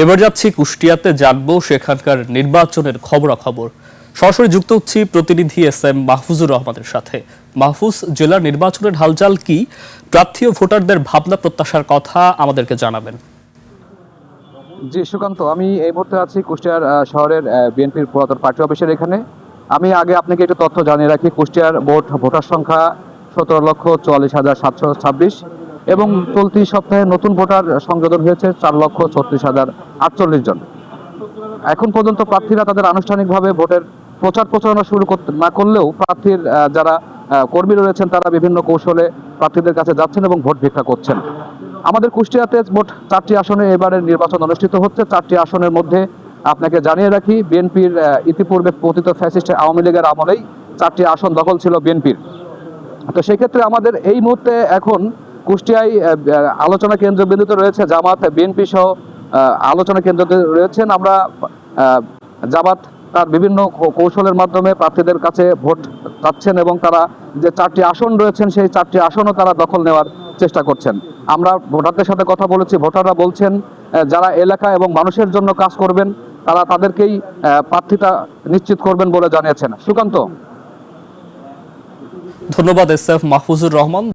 এবার যাচ্ছি কুষ্টিয়াতে, জানবো সেখানকার নির্বাচনের খবরাখবর। সরাসরি যুক্ত হচ্ছি প্রতিনিধি এস.এম. মাহফুজুর রহমানের সাথে। মাহফুজ, জেলার নির্বাচনের হালচাল কি? প্রার্থী ও ভোটারদের ভাবনা প্রত্যাশার কথা আমাদেরকে জানাবেন। জি সুকান্ত, আমি এই মুহূর্তে আছি কুষ্টিয়ার শহরের বিএনপির পুরাতন পার্টি অফিসের এখানে। আমি আগে আপনাকে একটু তথ্য জানিয়ে রাখি। কুষ্টিয়ার ভোটার সংখ্যা 17,44,726 এবং চলতি সপ্তাহে নতুন ভোটার সংযোজন হয়েছে 4,36,048 জন। এখন পর্যন্ত প্রার্থীরা তাদের আনুষ্ঠানিকভাবে ভোটের প্রচার প্রচারণা শুরু না করলেও প্রার্থীর যারা কর্মী রয়েছেন তারা বিভিন্ন কৌশলে প্রার্থীদের কাছে যাচ্ছেন এবং ভোট ভিক্ষা করছেন। আমাদের কুষ্টিয়াতে মোট 4টি আসনে এবারের নির্বাচন অনুষ্ঠিত হচ্ছে। 4টি আসনের মধ্যে আপনাকে জানিয়ে রাখি, বিএনপির ইতিপূর্বে পতিত ফ্যাসিস্ট আওয়ামী লীগের আমলেই 4টি আসন দখল ছিল বিএনপির। তো সেক্ষেত্রে আমাদের এই মুহূর্তে এখন কুষ্টিয়ায় আলোচনা কেন্দ্রবিন্দুতে রয়েছে জামাত, বিএনপি সহ আলোচনা কেন্দ্রতে রয়েছেন। আমরা জামাত তার বিভিন্ন কৌশলের মাধ্যমে প্রার্থীদের কাছে ভোট চাচ্ছেন এবং তারা যে 4টি আসন রয়েছেন সেই 4টি আসনও তারা দখল নেওয়ার চেষ্টা করছেন। আমরা ভোটারদের সাথে কথা বলেছি, ভোটাররা বলছেন যারা এলাকা এবং মানুষের জন্য কাজ করবেন তারা তাদেরকেই প্রার্থিতা নিশ্চিত করবেন বলে জানিয়েছেন। সুকান্ত, ধন্যবাদ এস.এফ. মাহফুজুর রহমান।